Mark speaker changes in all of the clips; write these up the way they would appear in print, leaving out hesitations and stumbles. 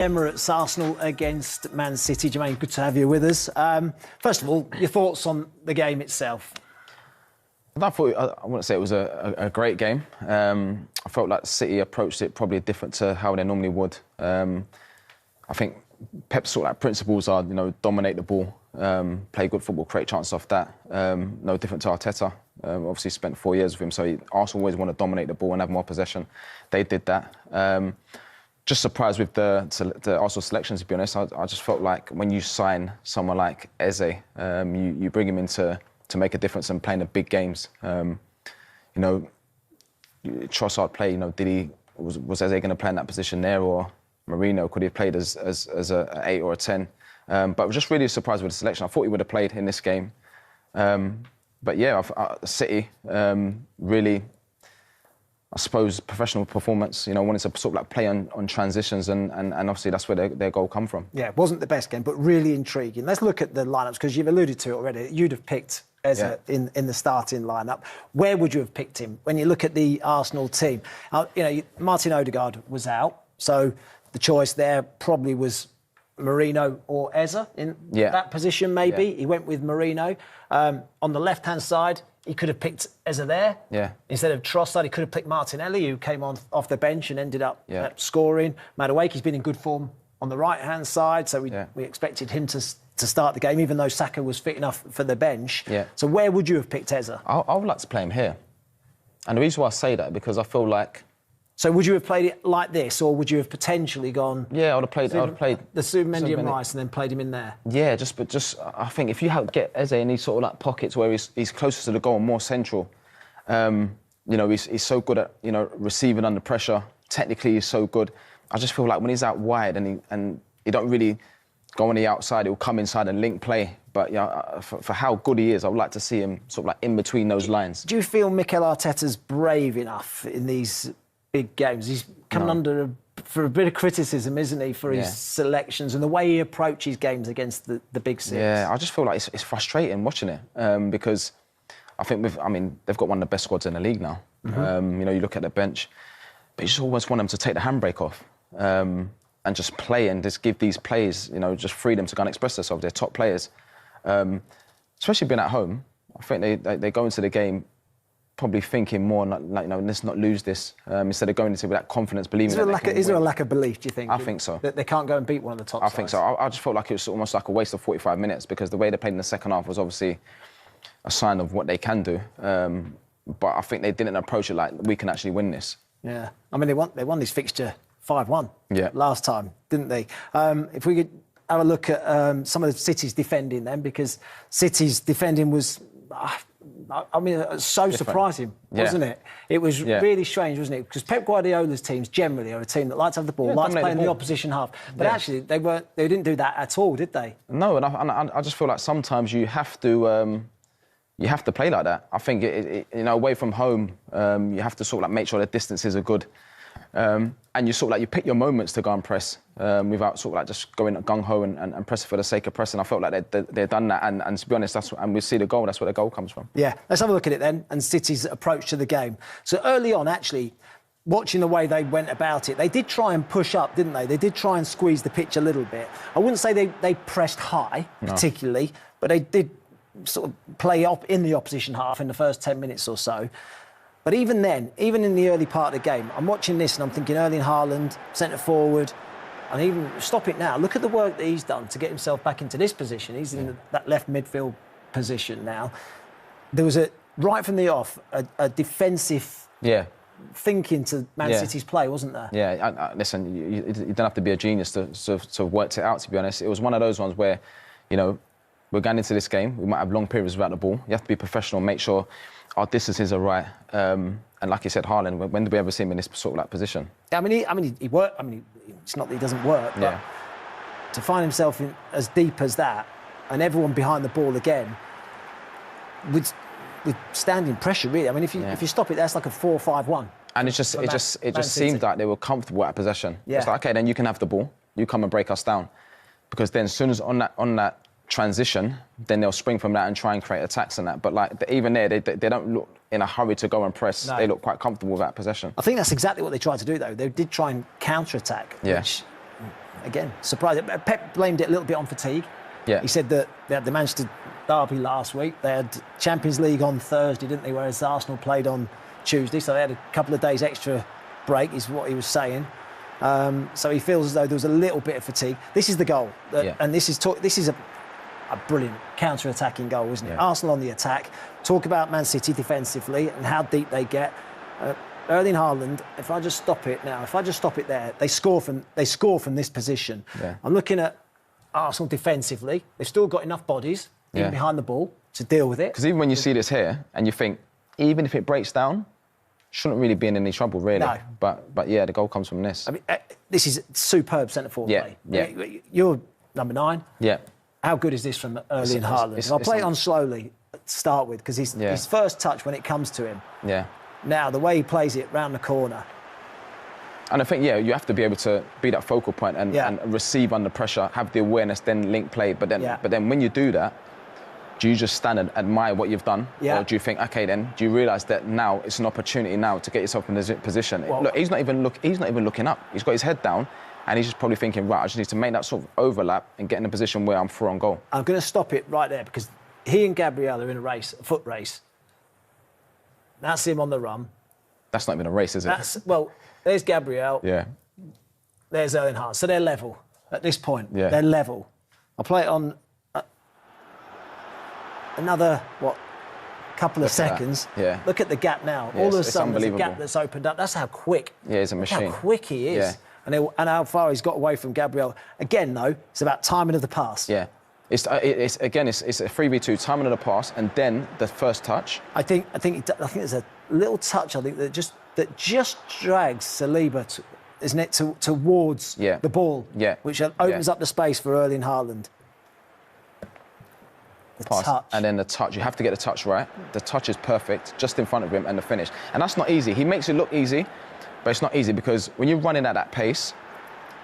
Speaker 1: Emirates, Arsenal against Man City. Jermaine, good to have you with us. First of all, your thoughts on the game itself?
Speaker 2: I wouldn't say it was a great game. I felt like City approached it probably different to how they normally would. I think Pep's sort of like principles are, dominate the ball, play good football, create chances off that. No different to Arteta. Obviously spent 4 years with him, so Arsenal always want to dominate the ball and have more possession. They did that. Just surprised with the Arsenal selections, to be honest. I just felt like when you sign someone like Eze, you bring him in to make a difference and playing the big games. Trossard play, was Eze going to play in that position there, or Mourinho, could he have played as an 8 or a 10? But I was just really surprised with the selection. I thought he would have played in this game. But yeah, City really, I suppose, professional performance, wanted to sort of like play on transitions and obviously that's where their goal come from.
Speaker 1: Yeah, it wasn't the best game, but really intriguing. Let's look at the lineups, because you've alluded to it already. You'd have picked Eze in the starting lineup. Where would you have picked him when you look at the Arsenal team? Martin Odegaard was out, so the choice there probably was Mourinho or Eze in that position, maybe.
Speaker 2: Yeah.
Speaker 1: He went with Mourinho. On the left-hand side, he could have picked Eze there.
Speaker 2: Yeah.
Speaker 1: Instead of Trossard, he could have picked Martinelli, who came on off the bench and ended up scoring. Madueke's been in good form on the right-hand side, so we expected him to start the game, even though Saka was fit enough for the bench.
Speaker 2: Yeah.
Speaker 1: So where would you have picked Eze?
Speaker 2: I would like to play him here. And the reason why I say that, because I feel like...
Speaker 1: So would you have played it like this, or would you have potentially gone...
Speaker 2: Yeah, I would have played
Speaker 1: the Zubimendi and Rice and then played him in there?
Speaker 2: Yeah, just I think if you get Eze in these sort of like pockets where he's closer to the goal and more central, he's so good at, receiving under pressure. Technically, he's so good. I just feel like when he's out wide and he don't really go on the outside, he'll come inside and link play. But for how good he is, I would like to see him sort of like in between those lines.
Speaker 1: Do you feel Mikel Arteta's brave enough in these big games? He's coming for a bit of criticism, isn't he, for his selections and the way he approaches games against the big six?
Speaker 2: Yeah, I just feel like it's frustrating watching it because I think they've got one of the best squads in the league now. Mm-hmm. You look at the bench, but you just always want them to take the handbrake off and just play and just give these players, just freedom to go and express themselves. They're top players, especially being at home. I think they go into the game probably thinking more like, let's not lose this, instead of going into it with that confidence, believing
Speaker 1: Is there a lack of belief, do you think?
Speaker 2: I think so.
Speaker 1: That they can't go and beat one of the top sides?
Speaker 2: I think so. I just felt like it was almost like a waste of 45 minutes because the way they played in the second half was obviously a sign of what they can do. But I think they didn't approach it like, we can actually win this.
Speaker 1: Yeah. They won this fixture 5-1 last time, didn't they? If we could have a look at some of the City's defending then, because City's defending was... so surprising, wasn't it? It was really strange, wasn't it? Because Pep Guardiola's teams generally are a team that likes to have the ball, likes to play in the opposition half. But actually, they didn't do that at all, did they?
Speaker 2: No, and I just feel like sometimes you have to play like that. I think away from home, you have to sort of like make sure the distances are good. And you sort of like you pick your moments to go and press without sort of like just going gung-ho and pressing for the sake of pressing. I felt like they've done that, and to be honest, and we see the goal. That's where the goal comes from.
Speaker 1: Yeah, let's have a look at it then, and City's approach to the game. So early on, actually, watching the way they went about it, they did try and push up, didn't they? They did try and squeeze the pitch a little bit. I wouldn't say they pressed high particularly, but they did sort of play up in the opposition half in the first 10 minutes or so. But even then, even in the early part of the game, I'm watching this and I'm thinking Erling Haaland, centre forward, and even stop it now. Look at the work that he's done to get himself back into this position. He's in that left midfield position now. There was right from the off, a defensive thinking to Man City's play, wasn't there?
Speaker 2: Yeah, listen, you don't have to be a genius to have worked it out, to be honest. It was one of those ones where, we're going into this game, we might have long periods without the ball. You have to be professional, make sure our distances are right. And like you said, Haaland, when did we ever see him in this sort of like position?
Speaker 1: He worked. It's not that he doesn't work, but to find himself in as deep as that, and everyone behind the ball again, with standing pressure, really. If you stop it, that's like a 4-5-1.
Speaker 2: And it just seemed like they were comfortable at possession. Yeah. It's like, okay, then you can have the ball, you come and break us down, because then as soon as on that transition, then they'll spring from that and try and create attacks and that. But even there, they don't look in a hurry to go and press. No. They look quite comfortable with that possession.
Speaker 1: I think that's exactly what they tried to do, though. They did try and counter-attack, which again, surprised. Pep blamed it a little bit on fatigue.
Speaker 2: Yeah.
Speaker 1: He said that they had the Manchester derby last week. They had Champions League on Thursday, didn't they? Whereas Arsenal played on Tuesday, so they had a couple of days extra break, is what he was saying. So he feels as though there was a little bit of fatigue. This is the goal, and this is a brilliant counter-attacking goal, isn't it?
Speaker 2: Yeah.
Speaker 1: Arsenal on the attack. Talk about Man City defensively and how deep they get. Erling Haaland, if I just stop it there, they score from this position.
Speaker 2: Yeah.
Speaker 1: I'm looking at Arsenal defensively. They've still got enough bodies in behind the ball to deal with it.
Speaker 2: Because even when you see this here and you think, even if it breaks down, shouldn't really be in any trouble, really.
Speaker 1: No.
Speaker 2: But yeah, the goal comes from this.
Speaker 1: I mean, this is superb centre-forward play.
Speaker 2: Yeah.
Speaker 1: You're number 9.
Speaker 2: Yeah.
Speaker 1: How good is this from Erling Haaland? I'll play it on slowly to start with, because his first touch when it comes to him.
Speaker 2: Yeah.
Speaker 1: Now, the way he plays it round the corner.
Speaker 2: And I think, you have to be able to be that focal point and receive under pressure, have the awareness, then link play. But then when you do that, do you just stand and admire what you've done?
Speaker 1: Yeah.
Speaker 2: Or do you think, OK, then, do you realise that now it's an opportunity now to get yourself in this position?
Speaker 1: Well,
Speaker 2: look, he's not even looking up. He's got his head down and he's just probably thinking, right, I just need to make that sort of overlap and get in a position where I'm through on goal.
Speaker 1: I'm going to stop it right there, because he and Gabriel are in a foot race. That's him on the run.
Speaker 2: That's not even a race, is it?
Speaker 1: Well, there's Gabriel.
Speaker 2: Yeah.
Speaker 1: There's Erling Haaland. So they're level at this point.
Speaker 2: Yeah.
Speaker 1: They're level. I'll play it on another, couple of seconds.
Speaker 2: Yeah.
Speaker 1: Look at the gap now.
Speaker 2: Yeah,
Speaker 1: All of a
Speaker 2: it's
Speaker 1: sudden, there's a gap
Speaker 2: unbelievable.
Speaker 1: that's opened up. That's how quick.
Speaker 2: Yeah, he's a machine.
Speaker 1: How quick he is.
Speaker 2: Yeah.
Speaker 1: And how far he's got away from Gabriel. Again, though, it's about timing of the pass.
Speaker 2: Yeah. It's a 3v2, timing of the pass, and then the first touch.
Speaker 1: I think there's a little touch. I think that just drags Saliba, isn't it, towards the ball, which opens up the space for Erling Haaland. The
Speaker 2: Pass,
Speaker 1: touch,
Speaker 2: and then the touch. You have to get the touch right. The touch is perfect, just in front of him, and the finish. And that's not easy. He makes it look easy, but it's not easy, because when you're running at that pace,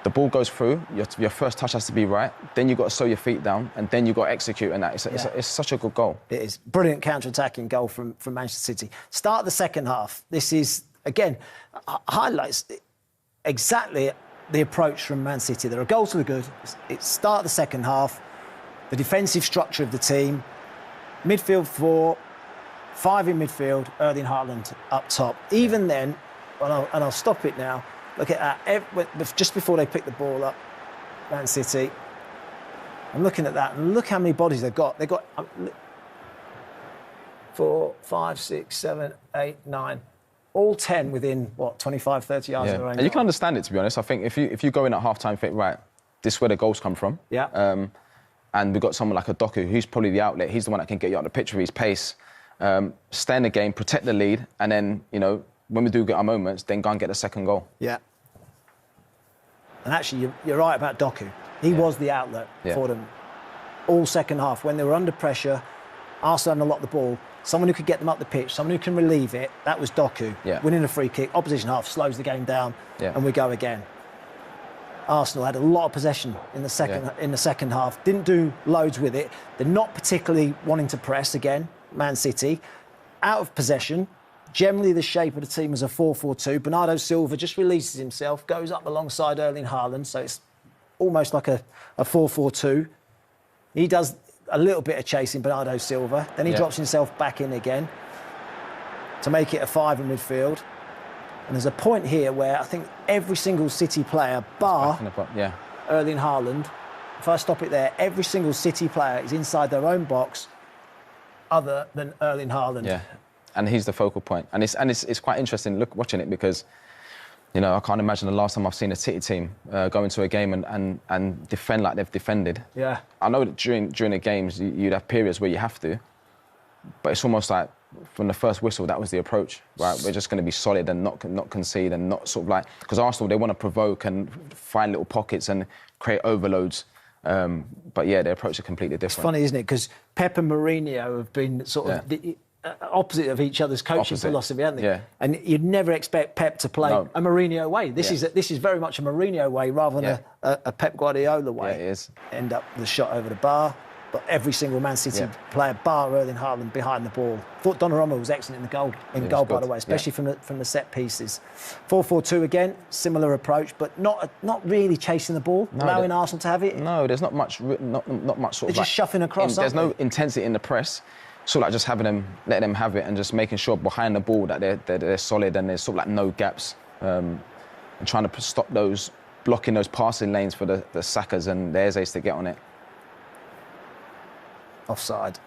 Speaker 2: the ball goes through, your first touch has to be right, then you've got to sew your feet down, and then you've got to execute, and that. It's such a good goal.
Speaker 1: It is. Brilliant counter-attacking goal from Manchester City. Start the second half. This is, again, highlights exactly the approach from Man City. There are goals to the good. It's start the second half, the defensive structure of the team, midfield 4, 5 in midfield, Erling Haaland up top. Even then, and I'll stop it now, look at that. Just before they pick the ball up, Man City, I'm looking at that, and look how many bodies they've got. They've got 4, 5, 6, 7, 8, 9, all 10 within, 25, 30 yards of their own
Speaker 2: And you can
Speaker 1: goal.
Speaker 2: understand it, to be honest. I think if you go in at half-time and think, right, this is where the goals come from.
Speaker 1: Yeah.
Speaker 2: And we've got someone like a Doku, who's probably the outlet. He's the one that can get you out of the pitch with his pace, stay in the game, protect the lead, and then, when we do get our moments, then go and get the second goal.
Speaker 1: Yeah. And actually, you're right about Doku. He was the outlet for them all second half. When they were under pressure, Arsenal hadn't a lot of the ball. Someone who could get them up the pitch, someone who can relieve it, that was Doku.
Speaker 2: Yeah.
Speaker 1: Winning a free kick, opposition half slows the game down, and we go again. Arsenal had a lot of possession in the second half. Didn't do loads with it. They're not particularly wanting to press again, Man City. Out of possession. Generally, the shape of the team is a 4-4-2. Bernardo Silva just releases himself, goes up alongside Erling Haaland, so it's almost like a 4-4-2. He does a little bit of chasing, Bernardo Silva. Then he drops himself back in again to make it a 5 in midfield. And there's a point here where I think every single City player, bar Erling Haaland, if I stop it there, every single City player is inside their own box other than Erling Haaland.
Speaker 2: Yeah. And he's the focal point. And it's quite interesting watching it, because, I can't imagine the last time I've seen a City team go into a game and defend like they've defended.
Speaker 1: Yeah.
Speaker 2: I know that during the games you'd have periods where you have to, but it's almost like from the first whistle that was the approach. Right, we're just going to be solid and not concede, and not sort of like, because Arsenal, they want to provoke and find little pockets and create overloads. But their approach is completely different.
Speaker 1: It's funny, isn't it? Because Pep and Mourinho have been sort of the opposite of each other's coaching philosophy, haven't they?
Speaker 2: Yeah.
Speaker 1: And you'd never expect Pep to play a Mourinho way. This is very much a Mourinho way rather than a Pep Guardiola way.
Speaker 2: Yeah, it is.
Speaker 1: End up with a shot over the bar. but every single Man City
Speaker 2: Yeah.
Speaker 1: player, bar Erling Haaland, behind the ball. Thought Donnarumma was excellent in the goal, by the way, especially from the set pieces. 4-4-2 again, similar approach, but not really chasing the ball, allowing Arsenal to have it.
Speaker 2: No, there's not much sort
Speaker 1: They're
Speaker 2: of
Speaker 1: just shuffling across.
Speaker 2: there's no intensity in the press. Sort of like just letting them have it and just making sure behind the ball that they're solid and there's sort of like no gaps, and trying to stop those, blocking those passing lanes for the Sakas and the Ezes to get on it.
Speaker 1: Offside.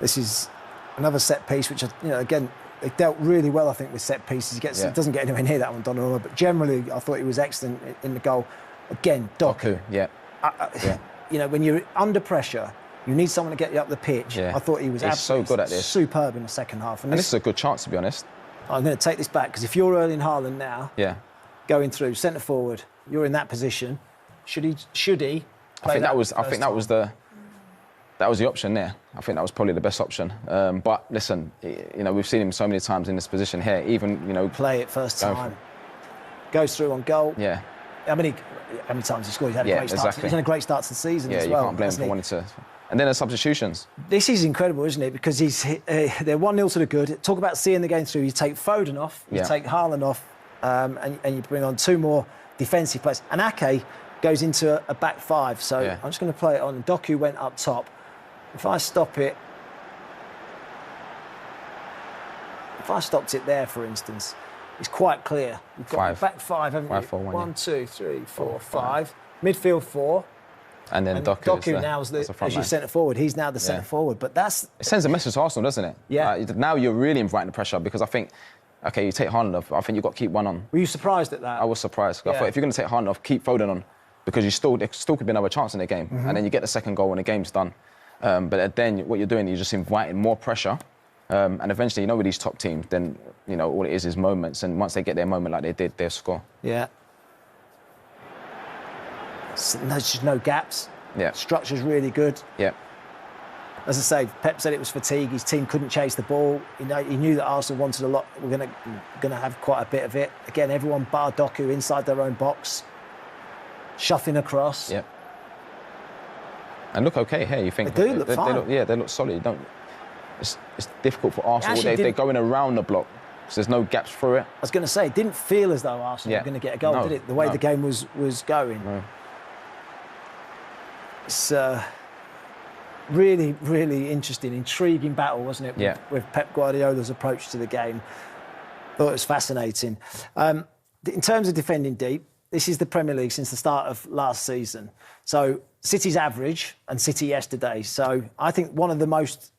Speaker 1: This is another set piece, which, again, they dealt really well, I think, with set pieces. It doesn't get anywhere near that one, Donnarumma, but generally, I thought he was excellent in the goal. Again, Doku.
Speaker 2: Yeah.
Speaker 1: When you're under pressure, you need someone to get you up the pitch.
Speaker 2: Yeah.
Speaker 1: I thought he was
Speaker 2: He's so good at this.
Speaker 1: Superb in the second half.
Speaker 2: And this is a good chance, to be honest.
Speaker 1: I'm going to take this back, because if you're Erling Haaland now, going through centre forward, you're in that position. Should he?
Speaker 2: I think that was the option there. I think that was probably the best option. But listen, we've seen him so many times in this position here. Even
Speaker 1: play it first time, goes through on goal.
Speaker 2: Yeah.
Speaker 1: How many times he scored? He's had a great start.
Speaker 2: Exactly.
Speaker 1: He's had a great start to the season as well.
Speaker 2: Yeah, you can't blame him for wanting to. And then the substitutions.
Speaker 1: This is incredible, isn't it? Because they're 1-0 to the good. Talk about seeing the game through. You take Foden off, you take Haaland off, and you bring on two more defensive players. And Ake goes into a back five. So I'm just going to play it on. Doku went up top. If I stop it, if I stopped it there, for instance, it's quite clear. You've got the back five, haven't you?
Speaker 2: 5-4-1,
Speaker 1: 1, 2, 3, 4, 5. Midfield 4.
Speaker 2: And then Doku
Speaker 1: now is as your centre forward. He's now the centre forward. But it
Speaker 2: sends a message to Arsenal, doesn't it?
Speaker 1: Yeah.
Speaker 2: Now you're really inviting the pressure, because I think, OK, you take Haaland off. I think you've got to keep one on.
Speaker 1: Were you surprised at that?
Speaker 2: I was surprised. I thought if you're going to take Haaland off, keep Foden on, because there still could be another chance in the game, and then you get the second goal and the game's done. But then what you're doing, you're just inviting more pressure, and eventually, with these top teams, then all it is moments, and once they get their moment like they did, they'll score.
Speaker 1: Yeah. So there's just no gaps.
Speaker 2: Yeah.
Speaker 1: Structure's really good.
Speaker 2: Yeah.
Speaker 1: As I say, Pep said it was fatigue. His team couldn't chase the ball. He knew that Arsenal wanted a lot. We're going to have quite a bit of it. Again, everyone bar Doku inside their own box, shuffling across.
Speaker 2: Yeah. And look okay here. You think
Speaker 1: they do look fine.
Speaker 2: They look solid. It's difficult for Arsenal. They're going around the block, so there's no gaps through it.
Speaker 1: I was going to say, it didn't feel as though Arsenal were going to get a goal, did it? The way the game was going.
Speaker 2: No.
Speaker 1: It's really, really interesting, intriguing battle, wasn't it? With Pep Guardiola's approach to the game. Thought it was fascinating. In terms of defending deep, this is the Premier League since the start of last season. So City's average and City yesterday. So I think one of the most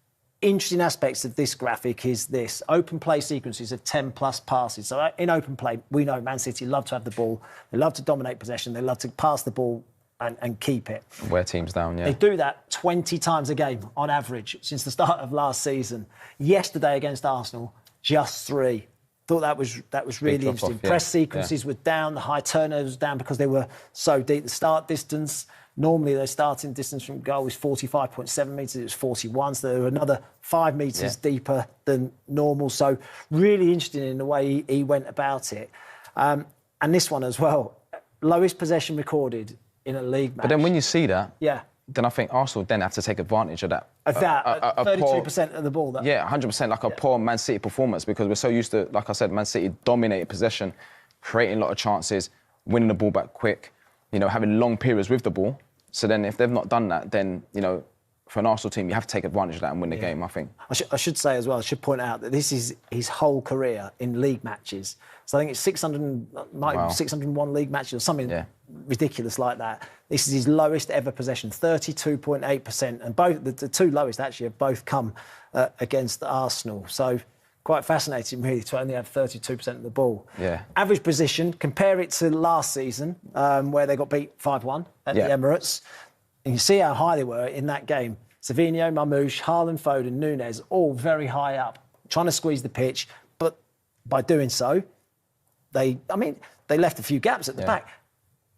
Speaker 1: interesting aspects of this graphic is this open play sequences of 10 plus passes. So in open play, we know Man City love to have the ball. They love to dominate possession. They love to pass the ball and keep it.
Speaker 2: Wear teams down,
Speaker 1: They do that 20 times a game on average since the start of last season. Yesterday against Arsenal, just 3. Thought that was really interesting. Press sequences were down, the high turnovers was down because they were so deep. The start distance, normally their starting distance from goal was 45.7 metres, it was 41, so they were another 5 metres deeper than normal. So really interesting in the way he went about it. And this one as well, lowest possession recorded in a league match.
Speaker 2: But then when you see that,
Speaker 1: yeah,
Speaker 2: then I think Arsenal then have to take advantage of that.
Speaker 1: Of that, 32% of the ball.
Speaker 2: Yeah, 100%, like a poor Man City performance, because we're so used to, like I said, Man City dominating possession, creating a lot of chances, winning the ball back quick, having long periods with the ball. So then if they've not done that, then, for an Arsenal team, you have to take advantage of that and win the game, I think.
Speaker 1: I should say as well, I should point out that this is his whole career in league matches. So I think it's 601 league matches or something ridiculous like that. This is his lowest ever possession, 32.8%. And both the two lowest actually have both come against Arsenal. So quite fascinating, really, to only have 32% of the ball.
Speaker 2: Yeah.
Speaker 1: Average position, compare it to last season, where they got beat 5-1 at the Emirates. And you see how high they were in that game. Savinho, Marmoush, Haaland, Foden, Nunez, all very high up, trying to squeeze the pitch. But by doing so, they left a few gaps at the back.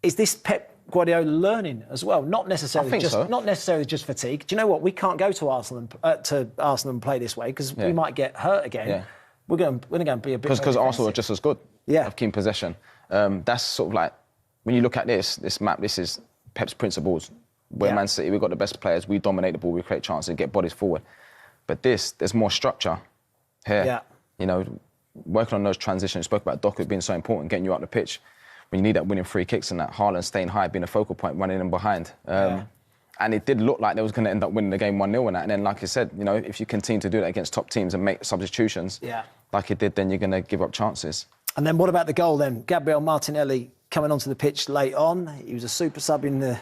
Speaker 1: Is this Pep Guardiola learning as well? Not necessarily just fatigue. Do you know what? We can't go to Arsenal and play this way because we might get hurt again. Yeah. We're going to go and be a bit
Speaker 2: because Arsenal are just as good. Of keeping possession. That's sort of like when you look at this map. This is Pep's principles. We're
Speaker 1: Yeah.
Speaker 2: Man City, we've got the best players, we dominate the ball, we create chances, get bodies forward. But there's more structure here.
Speaker 1: Yeah.
Speaker 2: You know, working on those transitions. You spoke about Doku being so important, getting you out the pitch. When you need that winning free kicks and that Haaland staying high, being a focal point, running in behind. And it did look like they was going to end up winning the game 1-0 in that. And then, like I said, you know, if you continue to do that against top teams and make substitutions, like it did, then you're going to give up chances.
Speaker 1: And then what about the goal then? Gabriel Martinelli coming onto the pitch late on. He was a super sub in the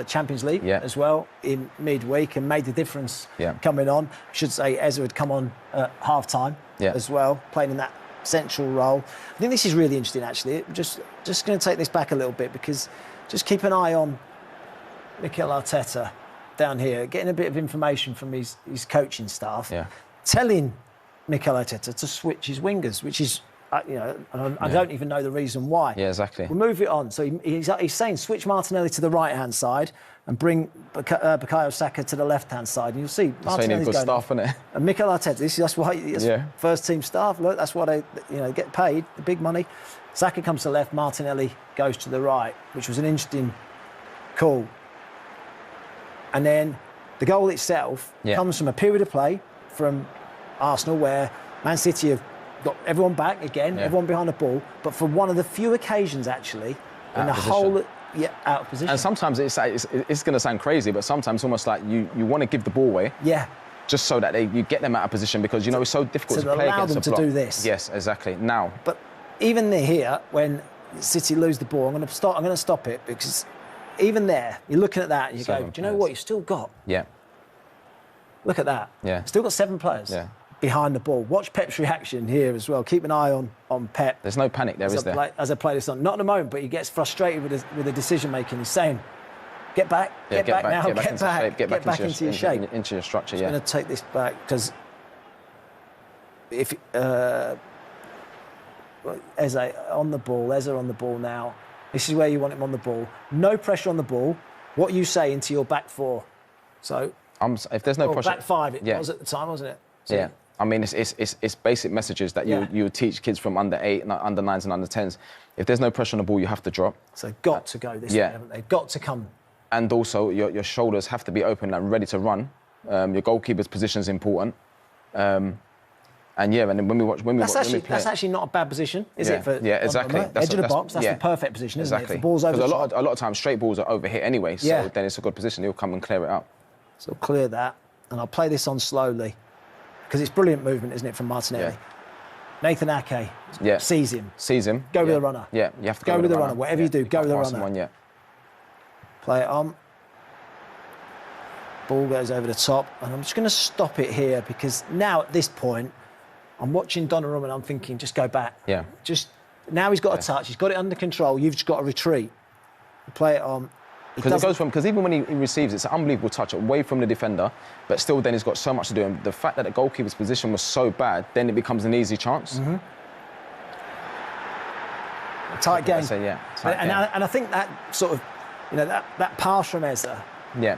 Speaker 1: Champions League as well in midweek and made the difference coming on. I should say Eza had come on at half-time as well, playing in that central role. I think this is really interesting, actually. Just going to take this back a little bit because just keep an eye on Mikel Arteta down here, getting a bit of information from his coaching staff, telling Mikel Arteta to switch his wingers, which is, you know, I don't even know the reason why.
Speaker 2: Yeah, exactly.
Speaker 1: We'll move it on. So he's saying switch Martinelli to the right-hand side and bring Bukayo Saka to the left-hand side. And you'll see Martinelli's
Speaker 2: good
Speaker 1: going
Speaker 2: staff, isn't it?
Speaker 1: And Mikel Arteta, that's why first-team staff, look, that's why they get paid, the big money. Saka comes to the left, Martinelli goes to the right, which was an interesting call. And then the goal itself comes from a period of play from Arsenal where Man City have got everyone back again, everyone behind the ball, but for one of the few occasions actually in the whole out of position.
Speaker 2: And sometimes it's going to sound crazy, but sometimes almost like you want to give the ball away.
Speaker 1: Yeah.
Speaker 2: Just so that you get them out of position because you know it's so difficult to play against a block.
Speaker 1: To allow them to do this.
Speaker 2: Yes, exactly. Now.
Speaker 1: But even here, when City lose the ball, I'm going to stop it because even there, you're looking at that and you go, do you know what? You've still got.
Speaker 2: Yeah.
Speaker 1: Look at that.
Speaker 2: Yeah.
Speaker 1: Still got 7 players behind the ball. Watch Pep's reaction here as well. Keep an eye on Pep.
Speaker 2: There's no panic there, is there?
Speaker 1: As I play this on. Not at the moment, but he gets frustrated with the decision making. He's saying, get back now, get back into your shape.
Speaker 2: Into your structure,
Speaker 1: I'm going to take this back because if Eza on the ball now. This is where you want him on the ball. No pressure on the ball. What you say into your back 4. So
Speaker 2: if there's no pressure,
Speaker 1: back 5 it was at the time, wasn't it? So,
Speaker 2: I mean it's basic messages that you would teach kids from under 8, under 9s and under 10s. If there's no pressure on the ball, you have to drop.
Speaker 1: So got to go this way, haven't they? Got to come.
Speaker 2: And also your shoulders have to be open and ready to run. Your goalkeeper's position is important. And then
Speaker 1: that's actually not a bad position, is it?
Speaker 2: Exactly.
Speaker 1: Edge of the box, that's the perfect position, isn't it? If the ball's over
Speaker 2: a lot of times straight balls are overhit anyway, so then it's a good position. He'll come and clear it out.
Speaker 1: So clear that, and I'll play this on slowly because it's brilliant movement, isn't it, from Martinelli? Nathan Ake sees him. Go with the runner.
Speaker 2: Yeah, you have to
Speaker 1: go with the runner. Whatever you do, go with the runner. Play it on. Ball goes over the top, and I'm just going to stop it here because now at this point, I'm watching Donnarumma and I'm thinking, just go back.
Speaker 2: Yeah.
Speaker 1: Just now he's got a touch, he's got it under control. You've just got to retreat. Play it on.
Speaker 2: Because even when he receives, it's an unbelievable touch away from the defender, but still then he's got so much to do. And the fact that the goalkeeper's position was so bad, then it becomes an easy chance.
Speaker 1: Tight game.
Speaker 2: And
Speaker 1: I think that sort of, that pass from Eza.
Speaker 2: Yeah.